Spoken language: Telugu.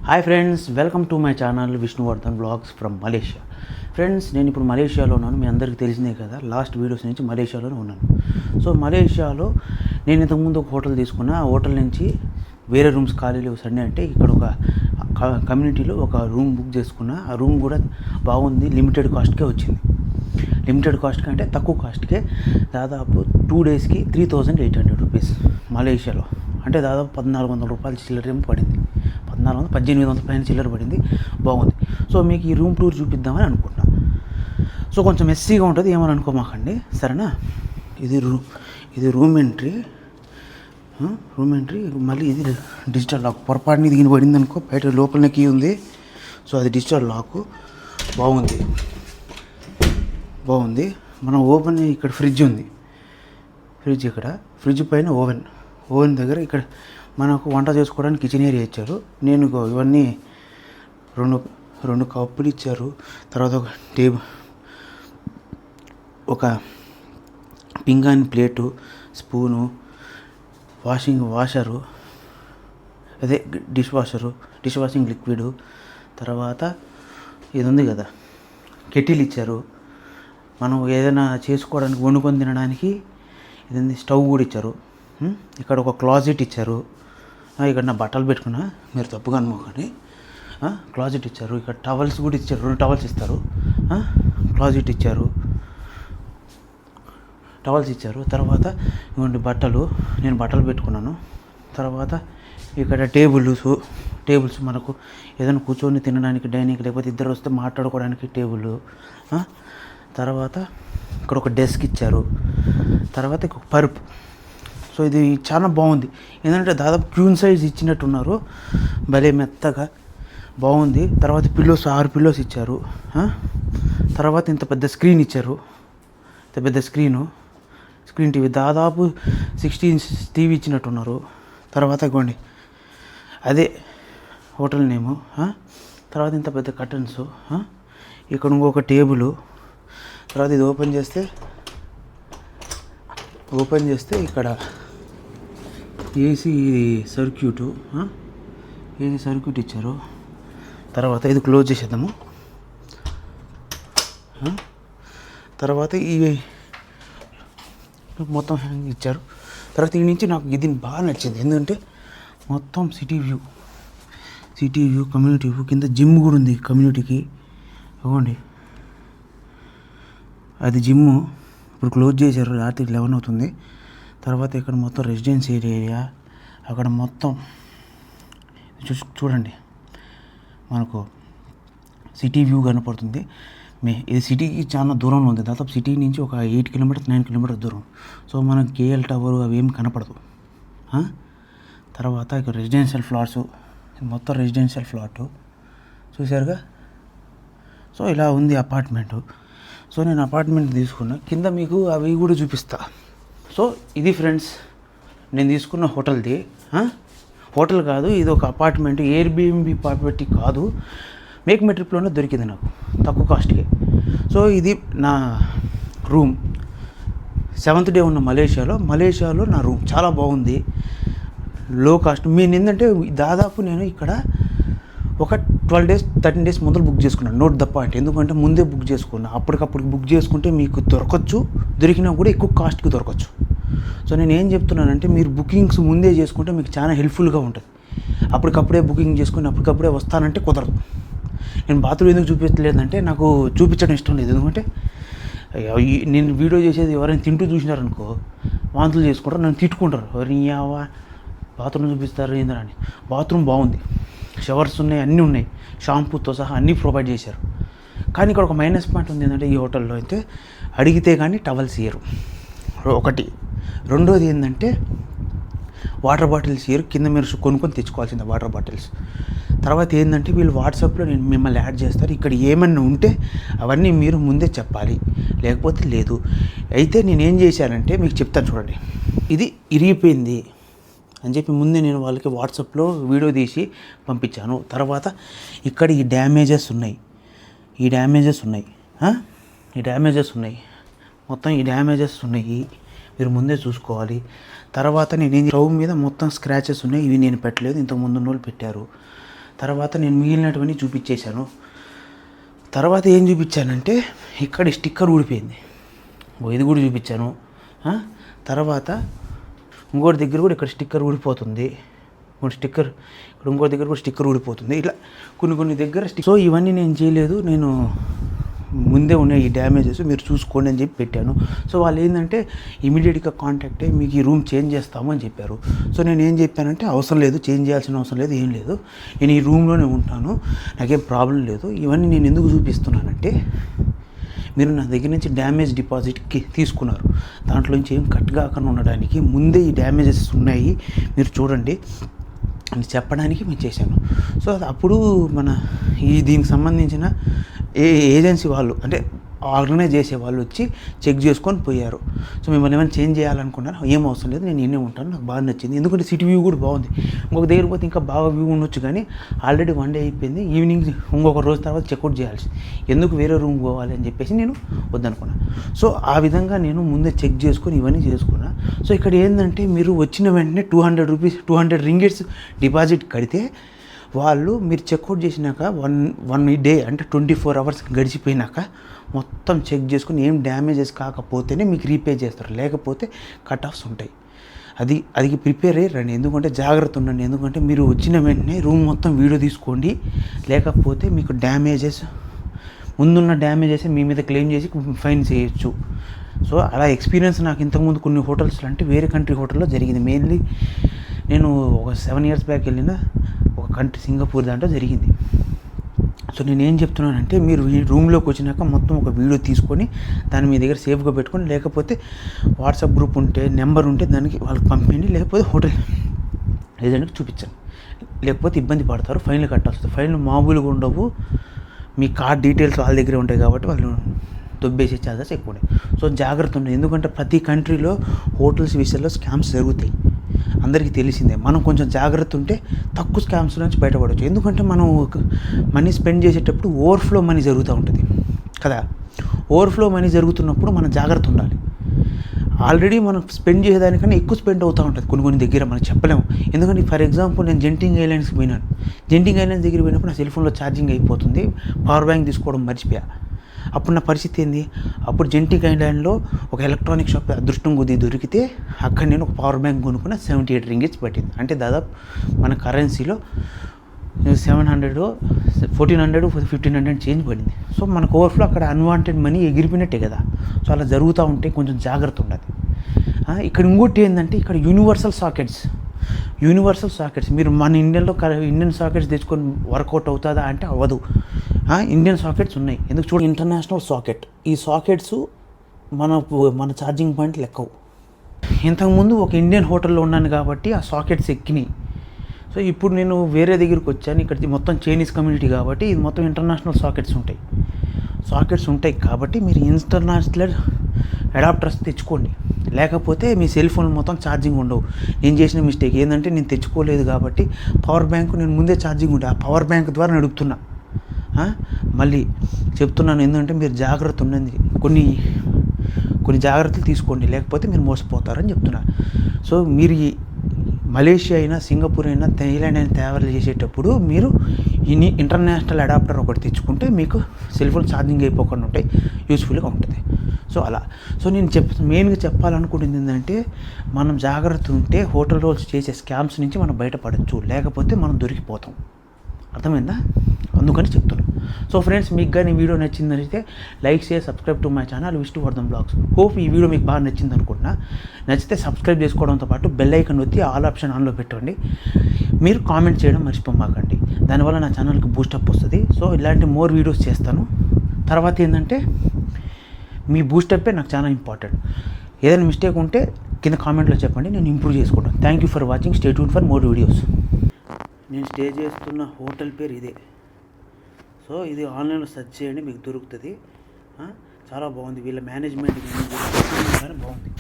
Hi friends, welcome to my channel Vishnuvardhan blogs from Malaysia. Friends, నేను ఇప్పుడు మలేషియాలో ఉన్నాను. మీ అందరికీ తెలిసిందే కదా, లాస్ట్ వీడియోస్ నుంచి మలేషియాలోనే ఉన్నాను. సో మలేషియాలో నేను ఇంతకుముందు ఒక హోటల్ తీసుకున్నా. ఆ హోటల్ నుంచి వేరే రూమ్స్ ఖాళీ లేవు సండే అంటే ఇక్కడ ఒక కమ్యూనిటీలో ఒక రూమ్ బుక్ చేసుకున్నా. ఆ రూమ్ కూడా బాగుంది, లిమిటెడ్ కాస్ట్కే వచ్చింది. లిమిటెడ్ కాస్ట్కి అంటే తక్కువ కాస్ట్కే, దాదాపు 2 డేస్కి 3800 రూపీస్ మలేషియాలో. అంటే దాదాపు 1400 రూపాయలు చిల్లరేమో పడింది. 1800 పైన చిల్లర పడింది. బాగుంది. సో మీకు ఈ రూమ్ టూర్ చూపిద్దామని అనుకుంటున్నా. సో కొంచెం మెస్సీగా ఉంటుంది, ఏమని అనుకోమాకండి, సరేనా. ఇది రూమ్ ఎంట్రీ. మళ్ళీ ఇది డిజిటల్ లాక్. పొరపాటుని దీని పడింది అనుకో, బయట లోపలనే కీ ఉంది. సో అది డిజిటల్ లాక్. బాగుంది. మనం ఓపెన్ ఇక్కడ ఫ్రిడ్జ్ ఉంది. ఫ్రిడ్జ్ పైన ఓవెన్ దగ్గర ఇక్కడ మనకు వంట చేసుకోవడానికి కిచెన్ ఏరియా ఇచ్చారు. నేను ఇవన్నీ రెండు కప్పులు ఇచ్చారు. తర్వాత ఒక టేబుల్, ఒక పింగాణి ప్లేటు, స్పూను, వాషరు, అదే డిష్ వాషింగ్ లిక్విడ్. తర్వాత ఇది ఉంది కదా, కెటిల్ ఇచ్చారు. మనం ఏదైనా చేసుకోవడానికి, వండుకొని తినడానికి ఇది స్టవ్ కూడా ఇచ్చారు. ఇక్కడ ఒక క్లాజెట్ ఇచ్చారు. ఇక్కడ నా బట్టలు పెట్టుకున్నా, మీరు తప్పుగా అనుకోకండి. క్లాజెట్ ఇచ్చారు. ఇక్కడ టవల్స్ కూడా ఇచ్చారు. 2 టవల్స్ ఇస్తారు. క్లాజెట్ ఇచ్చారు, టవల్స్ ఇచ్చారు. తర్వాత ఇవ్వండి బట్టలు, నేను బట్టలు పెట్టుకున్నాను. తర్వాత ఇక్కడ టేబుల్స్ మనకు ఏదైనా కూర్చొని తినడానికి, డైనింగ్, లేకపోతే ఇద్దరు వస్తే మాట్లాడుకోవడానికి టేబుల్. తర్వాత ఇక్కడ ఒక డెస్క్ ఇచ్చారు. తర్వాత ఒక పరుపు. సో ఇది చాలా బాగుంది. ఏంటంటే దాదాపు క్వీన్ సైజ్ ఇచ్చినట్టున్నారు, భలే మెత్తగా బాగుంది. తర్వాత 6 పిల్లోస్ ఇచ్చారు. తర్వాత ఇంత పెద్ద స్క్రీన్ ఇచ్చారు. స్క్రీన్ టీవీ, దాదాపు 16 ఇంచ్ టీవీ ఇచ్చినట్టున్నారు. తర్వాత ఇవ్వండి అదే హోటల్ నేము. తర్వాత ఇంత పెద్ద కర్టన్స్. ఇక్కడ ఇంకొక టేబుల్. తర్వాత ఇది ఓపెన్ చేస్తే ఇక్కడ ఏసీ సర్క్యూట్ ఇచ్చారు. తర్వాత ఇది క్లోజ్ చేసేద్దాము. తర్వాత ఇవి మొత్తం హ్యాంగ్ ఇచ్చారు. తర్వాత ఈ నుంచి నాకు ఇది బాగా నచ్చింది, ఎందుకంటే మొత్తం సిటీ వ్యూ, కమ్యూనిటీ వ్యూ. కింద జిమ్ కూడా ఉంది కమ్యూనిటీకి. ఇవ్వండి అది జిమ్ము. ఇప్పుడు క్లోజ్ చేశారు, రాత్రి 11 అవుతుంది. తర్వాత ఇక్కడ మొత్తం రెసిడెన్షియల్ ఏరియా. అక్కడ మొత్తం చూడండి, మనకు సిటీ వ్యూ కనపడుతుంది. ఇది సిటీకి చాలా దూరంలో ఉంది. దాదాపు సిటీ నుంచి ఒక 8 కిలోమీటర్స్ 9 కిలోమీటర్స్ దూరం. సో మనకు కేఎల్ టవర్ అవి ఏం కనపడదు. తర్వాత ఇక్కడ రెసిడెన్షియల్ ఫ్లాట్స్, మొత్తం రెసిడెన్షియల్ ఫ్లాట్ చూసారుగా. సో ఇలా ఉంది అపార్ట్మెంటు. సో నేను అపార్ట్మెంట్ తీసుకున్నా. కింద మీకు అవి కూడా చూపిస్తా. సో ఇది ఫ్రెండ్స్ నేను తీసుకున్న హోటల్ది. హోటల్ కాదు, ఇది ఒక అపార్ట్మెంట్. ఎయిర్బిఎన్బి ప్రాపర్టీ కాదు, మేక్ మై ట్రిప్లోనే దొరికింది నాకు తక్కువ కాస్ట్కి. సో ఇది నా రూమ్. 7th డే ఉన్న మలేషియాలో నా రూమ్ చాలా బాగుంది, లో కాస్ట్. మెయిన్ ఏంటంటే దాదాపు నేను ఇక్కడ ఒక 12 డేస్ 13 డేస్ ముందర బుక్ చేసుకున్నాను. Note the point. ఎందుకంటే ముందే బుక్ చేసుకున్నా. అప్పటికప్పుడు బుక్ చేసుకుంటే మీకు దొరికినా కూడా ఎక్కువ కాస్ట్కి దొరకచ్చు. సో నేను ఏం చెప్తున్నానంటే, మీరు బుకింగ్స్ ముందే చేసుకుంటే మీకు చాలా హెల్ప్ఫుల్గా ఉంటుంది. అప్పటికప్పుడే బుకింగ్ చేసుకుని అప్పటికప్పుడే వస్తానంటే కుదరదు. నేను బాత్రూమ్ ఎందుకు చూపించలేదంటే, నాకు చూపించడం ఇష్టం లేదు. ఎందుకంటే నేను వీడియో చేసేది ఎవరైనా తింటూ చూసినారనుకో, వాంతులు చేసుకుంటారు, నన్ను తిట్టుకుంటారు. ఎవరియావా బాత్రూమ్ చూపిస్తారు ఏందని అని. బాత్రూమ్ బాగుంది, షవర్స్ ఉన్నాయి, అన్నీ ఉన్నాయి, షాంపూతో సహా అన్నీ ప్రొవైడ్ చేశారు. కానీ ఇక్కడ ఒక మైనస్ పాయింట్ ఉంది. ఏంటంటే ఈ హోటల్లో అయితే అడిగితే కానీ టవల్స్ ఇయ్యరు, ఒకటి. రెండోది ఏంటంటే వాటర్ బాటిల్స్ ఇయ్యరు. కింద మీరు కొనుక్కొని తెచ్చుకోవాల్సిందే వాటర్ బాటిల్స్. తర్వాత ఏంటంటే వీళ్ళు వాట్సాప్లో నేను మిమ్మల్ని యాడ్ చేస్తారు. ఇక్కడ ఏమన్నా ఉంటే అవన్నీ మీరు ముందే చెప్పాలి, లేకపోతే లేదు. అయితే నేనేం చేశానంటే మీకు చెప్తాను చూడండి. ఇది ఇరిగిపోయింది అని చెప్పి ముందే నేను వాళ్ళకి వాట్సాప్లో వీడియో తీసి పంపించాను. తర్వాత ఇక్కడ ఈ డ్యామేజెస్ ఉన్నాయి, మొత్తం ఈ డ్యామేజెస్ ఉన్నాయి, మీరు ముందే చూసుకోవాలి. తర్వాత నేను స్టవ్ మీద మొత్తం స్క్రాచెస్ ఉన్నాయి, ఇవి నేను పెట్టలేదు, ఇంతకుముందు వాళ్ళు పెట్టారు. తర్వాత నేను మిగిలినటువంటి చూపించేశాను. తర్వాత ఏం చూపించానంటే ఇక్కడ స్టిక్కర్ ఊడిపోయింది, ఇది కూడా చూపించాను. తర్వాత ఇంకోటి దగ్గర కూడా ఇక్కడ స్టిక్కర్ ఊడిపోతుంది, ఇక్కడ ఇంకో దగ్గర కూడా స్టిక్కర్ ఊడిపోతుంది. ఇట్లా కొన్ని దగ్గర సో ఇవన్నీ నేను చేయలేదు, నేను ముందే ఉన్నాయి ఈ డ్యామేజెస్ మీరు చూసుకోండి అని చెప్పి పెట్టాను. సో వాళ్ళు ఏంటంటే ఇమీడియట్గా కాంటాక్ట్ అయ్యి మీకు ఈ రూమ్ చేంజ్ చేస్తాము అని చెప్పారు. సో నేను ఏం చెప్పానంటే అవసరం లేదు, చేంజ్ చేయాల్సిన అవసరం లేదు, ఏం లేదు, నేను ఈ రూమ్లోనే ఉంటాను, నాకేం ప్రాబ్లం లేదు. ఇవన్నీ నేను ఎందుకు చూపిస్తున్నానంటే మీరు నా దగ్గర నుంచి డ్యామేజ్ డిపాజిట్కి తీసుకున్నారు, దాంట్లోంచి ఏం కట్ కాకుండా ఉండడానికి ముందే ఈ డ్యామేజెస్ ఉన్నాయి మీరు చూడండి అని చెప్పడానికి మేము చేశాను. సో అప్పుడు మన దీనికి సంబంధించిన ఏజెన్సీ వాళ్ళు అంటే ఆర్గనైజ్ చేసే వాళ్ళు వచ్చి చెక్ చేసుకొని పోయారు. సో మిమ్మల్ని ఏమైనా చేంజ్ చేయాలనుకున్నారు, ఏం అవసరం లేదు, నేను నేనే ఉంటాను, నాకు బాగా నచ్చింది, ఎందుకంటే సిటీ వ్యూ కూడా బాగుంది. ఇంకొక దగ్గర పోతే ఇంకా బాగా వ్యూ ఉండొచ్చు, కానీ ఆల్రెడీ 1 డే అయిపోయింది, ఈవినింగ్ ఇంకొక రోజు తర్వాత చెక్అవుట్ చేయాల్సి, ఎందుకు వేరే రూమ్ పోవాలి అని చెప్పేసి నేను వద్దనుకున్నాను. సో ఆ విధంగా నేను ముందే చెక్ చేసుకొని ఇవన్నీ చేసుకున్నా. సో ఇక్కడ ఏంటంటే మీరు వచ్చిన వెంటనే 200 రింగిట్స్ డిపాజిట్ కడితే వాళ్ళు మీరు చెక్అవుట్ చేసినాక వన్ డే అంటే 24 hours గడిచిపోయినాక మొత్తం చెక్ చేసుకుని ఏం డ్యామేజెస్ కాకపోతేనే మీకు రీపే చేస్తారు, లేకపోతే కట్ ఆఫ్స్ ఉంటాయి. అది ప్రిపేర్ అయ్యి రండి, ఎందుకంటే జాగ్రత్త ఉండండి. ఎందుకంటే మీరు వచ్చిన వెంటనే రూమ్ మొత్తం వీడియో తీసుకోండి, లేకపోతే మీకు ముందున్న డ్యామేజెస్ మీ మీద క్లెయిమ్ చేసి ఫైన్ చేయొచ్చు. సో అలా ఎక్స్పీరియన్స్ నాకు ఇంతకుముందు కొన్ని హోటల్స్లో అంటే వేరే కంట్రీ హోటల్లో జరిగింది. మెయిన్లీ నేను ఒక 7 years బ్యాక్ వెళ్ళిన ఒక కంట్రీ సింగపూర్ దాంట్లో జరిగింది. సో నేను ఏం చెప్తున్నానంటే మీరు ఈ రూమ్లోకి వచ్చినాక మొత్తం ఒక వీడియో తీసుకొని దాన్ని మీ దగ్గర సేఫ్గా పెట్టుకొని, లేకపోతే వాట్సాప్ గ్రూప్ ఉంటే నెంబర్ ఉంటే దానికి వాళ్ళకి పంపించండి, లేకపోతే హోటల్ ఏజెంట్కి చూపించండి, లేకపోతే ఇబ్బంది పడతారు, ఫైన్లు కట్టాల్సి. ఫైన్లు మామూలుగా ఉండవు, మీ కార్డ్ డీటెయిల్స్ వాళ్ళ దగ్గరే ఉంటాయి కాబట్టి వాళ్ళు దొబ్బేసే ఛార్జెస్ ఎక్కువ ఉన్నాయి. సో జాగ్రత్త ఉండండి, ఎందుకంటే ప్రతి కంట్రీలో హోటల్స్ విషయంలో స్కామ్స్ జరుగుతాయి, అందరికీ తెలిసిందే. మనం కొంచెం జాగ్రత్త ఉంటే తక్కువ స్కామ్స్ నుంచి బయటపడవచ్చు. ఎందుకంటే మనం మనీ స్పెండ్ చేసేటప్పుడు ఓవర్ఫ్లో మనీ జరుగుతూ ఉంటుంది కదా, ఓవర్ఫ్లో మనీ జరుగుతున్నప్పుడు మనం జాగ్రత్త ఉండాలి. ఆల్రెడీ మనం స్పెండ్ చేసేదానికన్నా ఎక్కువ స్పెండ్ అవుతూ ఉంటుంది కొన్ని దగ్గర, మనం చెప్పలేము. ఎందుకంటే ఫర్ ఎగ్జాంపుల్ నేను జెంటింగ్ ఐలాండ్స్కి పోయినాను, జెంటింగ్ ఐలాండ్స్ దగ్గర పోయినప్పుడు నా సెల్ ఫోన్లో ఛార్జింగ్ అయిపోతుంది, పవర్ బ్యాంక్ తీసుకోవడం మర్చిపోయా. అప్పుడు నా పరిస్థితి ఏంది, అప్పుడు జెంటింగ్ ఐలాండ్లో ఒక ఎలక్ట్రానిక్ షాప్ అదృష్టం కొద్ది దొరికితే అక్కడ నేను ఒక పవర్ బ్యాంక్ కొనుక్కున్న 78 రింగిట్స్ పట్టింది. అంటే దాదాపు మన కరెన్సీలో 700 1400 1500 చేంజ్ పడింది. సో మనకు ఓవర్ఫ్లో అక్కడ అన్వాంటెడ్ మనీ ఎగిరిపోయినట్టే కదా. సో అలా జరుగుతూ ఉంటే కొంచెం జాగ్రత్త ఉండాలి. ఇక్కడ ఇంకోటి ఏంటంటే ఇక్కడ యూనివర్సల్ సాకెట్స్ మీరు మన ఇండియన్ సాకెట్స్ తెచ్చుకొని వర్కౌట్ అవుతుందా అంటే అవ్వదు. ఇండియన్ సాకెట్స్ ఉన్నాయి, ఎందుకు చూడండి, ఇంటర్నేషనల్ సాకెట్. ఈ సాకెట్స్ మన ఛార్జింగ్ పాయింట్ లెక్కవు. ఇంతకుముందు ఒక ఇండియన్ హోటల్లో ఉన్నాను కాబట్టి ఆ సాకెట్స్ ఎక్కినాయి. సో ఇప్పుడు నేను వేరే దగ్గరికి వచ్చాను, ఇక్కడ మొత్తం చైనీస్ కమ్యూనిటీ కాబట్టి ఇది మొత్తం ఇంటర్నేషనల్ సాకెట్స్ ఉంటాయి కాబట్టి మీరు ఇంటర్నేషనల్ అడాప్టర్స్ తెచ్చుకోండి, లేకపోతే మీ సెల్ ఫోన్ మొత్తం ఛార్జింగ్ ఉండవు. నేను చేసిన మిస్టేక్ ఏంటంటే నేను తెచ్చుకోలేదు కాబట్టి పవర్ బ్యాంక్ నేను ముందే ఛార్జింగ్ ఉంటే ఆ పవర్ బ్యాంక్ ద్వారా నడుపుతున్నా. మళ్ళీ చెప్తున్నాను, ఏంటంటే మీరు జాగ్రత్త ఉండండి, కొన్ని జాగ్రత్తలు తీసుకోండి, లేకపోతే మీరు మోసపోతారని చెప్తున్నా. సో మీరు మలేషియా అయినా సింగపూర్ అయినా థాయిలాండ్ అయినా ట్రావెల్ చేసేటప్పుడు మీరు ఇంటర్నేషనల్ అడాప్టర్ ఒకటి తెచ్చుకుంటే మీకు సెల్ ఫోన్ ఛార్జింగ్ అయిపోకుండా ఉంటాయి, యూస్ఫుల్గా ఉంటుంది. సో అలా నేను మెయిన్గా చెప్పాలనుకుంటుంది ఏంటంటే మనం జాగ్రత్త ఉంటే హోటల్ రోల్స్ చేసే స్కామ్స్ నుంచి మనం బయటపడచ్చు, లేకపోతే మనం దొరికిపోతాం. అర్థమైందా? అందుకని చెప్తున్నాను. సో ఫ్రెండ్స్, మీకు కానీ ఈ వీడియో నచ్చిందైతే like share subscribe to my channel Vishnuvardhan blogs. Hope ఈ వీడియో మీకు బాగా నచ్చింది అనుకుంటున్నా. నచ్చితే సబ్స్క్రైబ్ చేసుకోవడంతో పాటు బెల్ ఐకాన్ వచ్చి ఆల్ ఆప్షన్ ఆన్లో పెట్టండి. మీరు కామెంట్ చేయడం మర్చిపోమాకండి, దానివల్ల నా ఛానల్కి బూస్టప్ వస్తుంది. సో ఇలాంటి మోర్ వీడియోస్ చేస్తాను. తర్వాత ఏంటంటే మీ బూస్టప్పే నాకు చాలా ఇంపార్టెంట్. ఏదైనా మిస్టేక్ ఉంటే కింద కామెంట్లో చెప్పండి, నేను ఇంప్రూవ్ చేసుకుంటాను. Thank you for watching. Stay tune for more videos. నేను స్టే చేస్తున్న హోటల్ పేరు ఇదే. సో ఇది ఆన్లైన్లో సెర్చ్ చేయండి, మీకు దొరుకుతుంది. చాలా బాగుంది, వీళ్ళ మేనేజ్మెంట్ బాగుంది.